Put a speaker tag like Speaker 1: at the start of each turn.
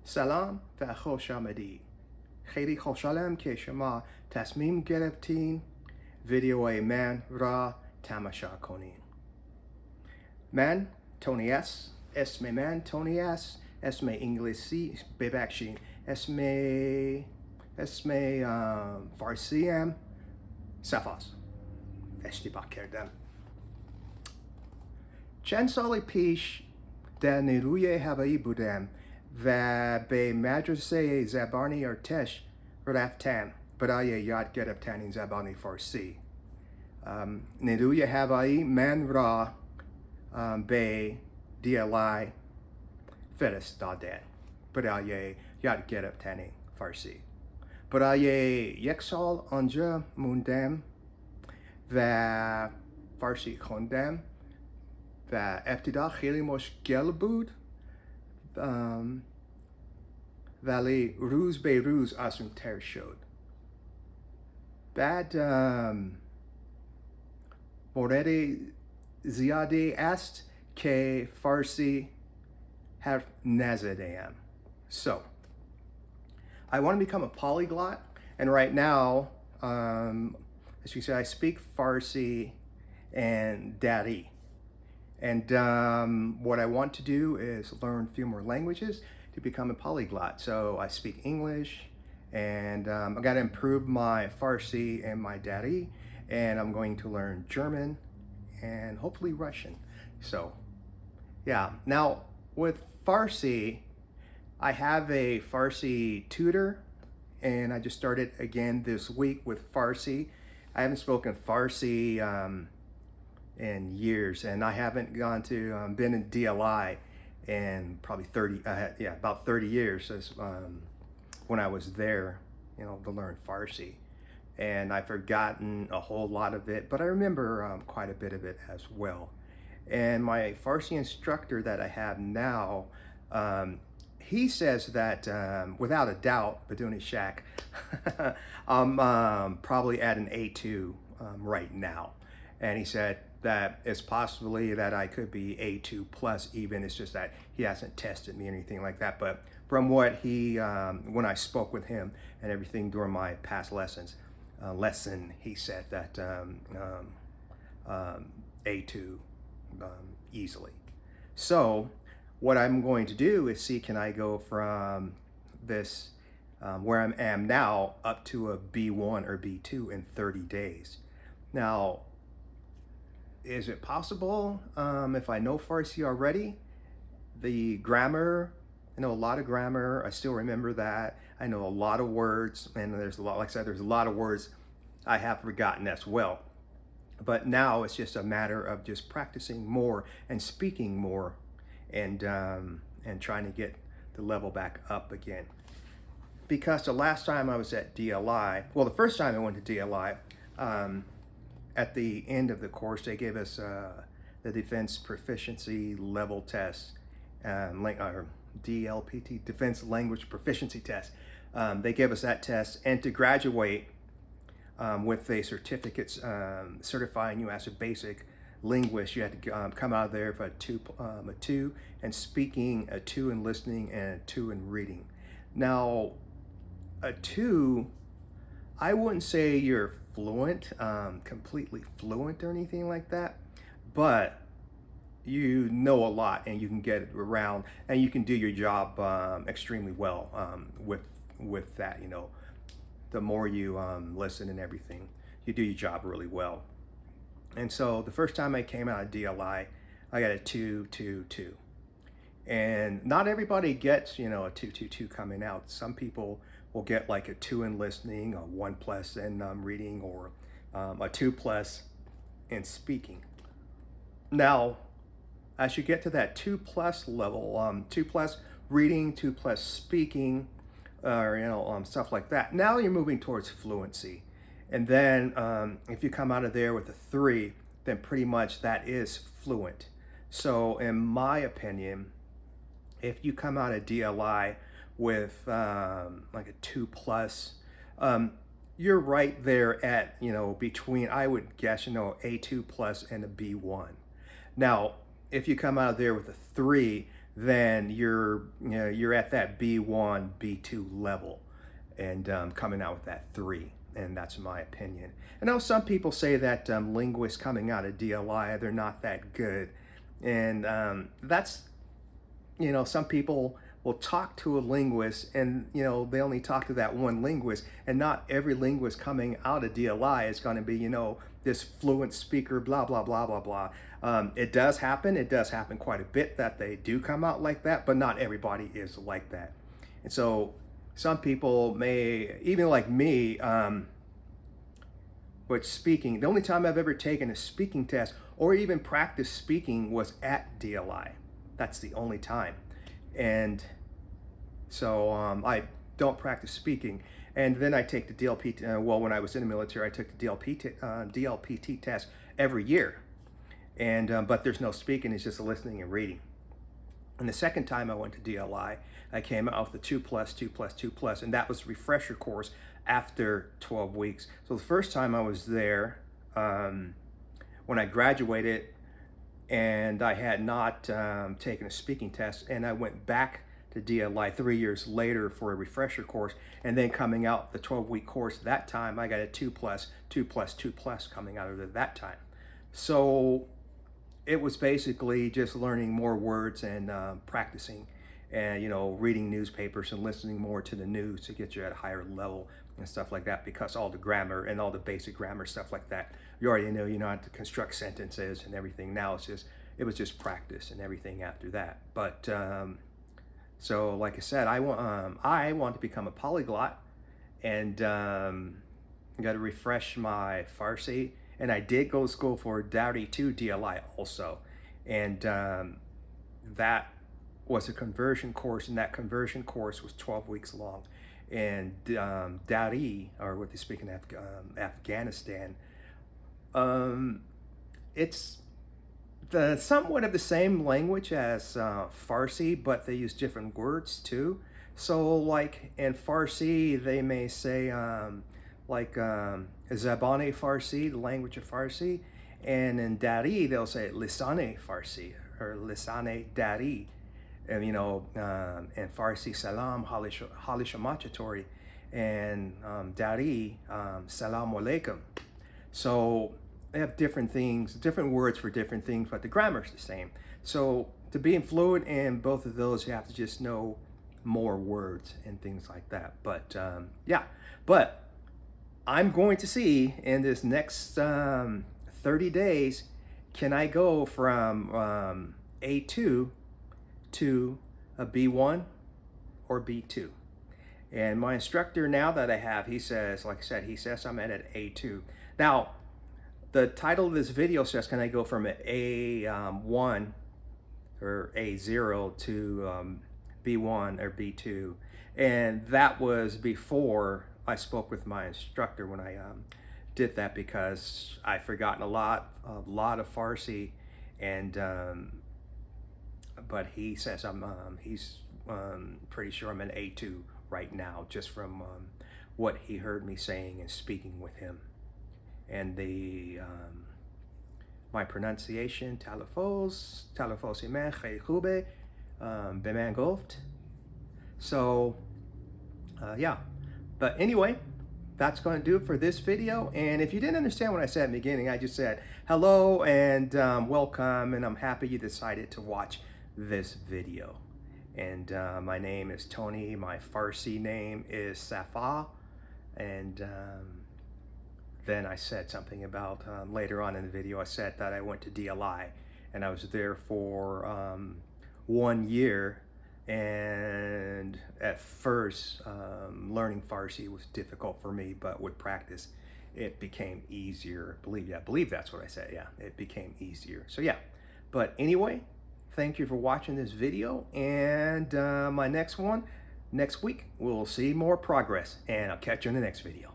Speaker 1: سلام و خوش آمدید. خیلی خوشحالم که شما تصمیم گرفتین ویدیوی من را تماشا کنین. من تونی است. اسم من تونی است. اسم انگلیسی ببخشید. اسم فارسی هم صفاست. اشتباه کردم. چند سال پیش در نیروی هوایی بودم و به مدرسه زبان ارتش رفتم برای یاد گرفتن زبان فارسی. نیروی هوایی من را به DLI فرستادند برای یاد گرفتن فارسی. برای یک سال آنجا موندم و فارسی خوندم و ابتدا خیلی مشکل بود، ولی روز به روز آسان‌تر شد. بعد مورد زیادی است که فارسی حرف نزده‌ام. So, I want to become a polyglot, and right now, as you say, I speak Farsi and Dari. And what I want to do is learn a few more languages to become a polyglot. So I speak English, and I got to improve my Farsi and my Dari, and I'm going to learn German and hopefully Russian. So yeah, now with Farsi, I have a Farsi tutor, and I just started again this week with Farsi. I haven't spoken Farsi in years, and I haven't been in DLI in probably about 30 years since when I was there, to learn Farsi. And I've forgotten a whole lot of it, but I remember quite a bit of it as well. And my Farsi instructor that I have now, he says that without a doubt, Baduni Shak, I'm probably at an A2 right now. And he said that it's possibly that I could be A2 plus even. It's just that he hasn't tested me or anything like that. But from what when I spoke with him and everything during my past lesson, he said that A2 easily. So what I'm going to do is see, can I go from this where I am now up to a B1 or B2 in 30 days. Now, is it possible if I know Farsi already? The grammar, I know a lot of grammar. I still remember that. I know a lot of words, and there's a lot, like I said, there's a lot of words I have forgotten as well. But now it's just a matter of just practicing more and speaking more, and trying to get the level back up again. Because the last time I was at DLI, well, the first time I went to DLI, at the end of the course, they gave us the Defense Proficiency Level Test, or DLPT, Defense Language Proficiency Test. They gave us that test, and to graduate with a certificate certifying you as a basic linguist, you had to come out of there with a 2 in speaking, a 2 in listening, and a 2 in reading. Now, a 2, I wouldn't say you're fluent, completely fluent or anything like that, but you know a lot and you can get it around and you can do your job extremely well with that. The more you listen and everything, you do your job really well. And so the first time I came out of DLI, I got a 2, 2, 2. And not everybody gets, a 2, 2, 2 coming out. Some people will get like a 2 in listening, a 1+ in reading, or a 2+ in speaking. Now, as you get to that 2+ level, 2+ reading, 2+ speaking, or stuff like that, now you're moving towards fluency. And then if you come out of there with a 3, then pretty much that is fluent. So in my opinion, if you come out of DLI with like a 2+, you're right there at, between, I would guess, A2+ and a B1. Now, if you come out of there with a 3, then you're at that B1, B2 level, and coming out with that 3. And that's my opinion. I know some people say that linguists coming out of DLI, they're not that good. And that's, some people will talk to a linguist and, they only talk to that one linguist, and not every linguist coming out of DLI is going to be, this fluent speaker, blah, blah, blah, blah, blah. It does happen. It does happen quite a bit that they do come out like that, but not everybody is like that. And so some people may, even like me, but speaking, the only time I've ever taken a speaking test or even practiced speaking was at DLI. That's the only time. And so I don't practice speaking. And then I take the DLP, well, when I was in the military, I took the DLPT test every year. And but there's no speaking, it's just listening and reading. And the second time I went to DLI, I came out with the 2+, 2+, 2+, and that was a refresher course after 12 weeks. So the first time I was there, when I graduated, and I had not taken a speaking test, and I went back to DLI 3 years later for a refresher course, and then coming out the 12-week course that time, I got a 2+, 2+, 2+ coming out of it that time. So it was basically just learning more words and practicing, and reading newspapers and listening more to the news to get you at a higher level and stuff like that, because all the grammar and all the basic grammar stuff like that, you already know, how to construct sentences and everything. Now it was just practice and everything after that. But so like I said, I want to become a polyglot, and got to refresh my Farsi. And I did go to school for Dari 2 DLI also. And that was a conversion course, and that conversion course was 12 weeks long. And Dari, or what they speak in Afghanistan, it's somewhat of the same language as Farsi, but they use different words too. So like in Farsi, they may say, Zabane Farsi, the language of Farsi, and in Dari they'll say Lisane Farsi or Lisane Dari, and and Farsi Salam Halishamachatory, and Dari Salam Alaikum. So they have different things, different words for different things, but the grammar's the same. So to be fluent in both of those, you have to just know more words and things like that. But yeah, but I'm going to see in this next 30 days, can I go from A2 to a B1 or B2? And my instructor now that I have, he says, like I said, he says I'm at A2. Now, the title of this video says, can I go from A1 or A0 to B1 or B2? And that was before I spoke with my instructor when I did that, because I've forgotten a lot of Farsi, and but he says he's pretty sure I'm an A2 right now, just from what he heard me saying and speaking with him, and the my pronunciation talafos imen khube beman goft. So yeah. But anyway, that's going to do it for this video. And if you didn't understand what I said in the beginning, I just said hello and welcome, and I'm happy you decided to watch this video. And my name is Tony. My Farsi name is Safa. And then I said something about, later on in the video, I said that I went to DLI, and I was there for 1 year. And at first, learning Farsi was difficult for me, but with practice, it became easier. I believe that's what I said. Yeah, it became easier. So yeah, but anyway, thank you for watching this video. And my next week, we'll see more progress, and I'll catch you in the next video.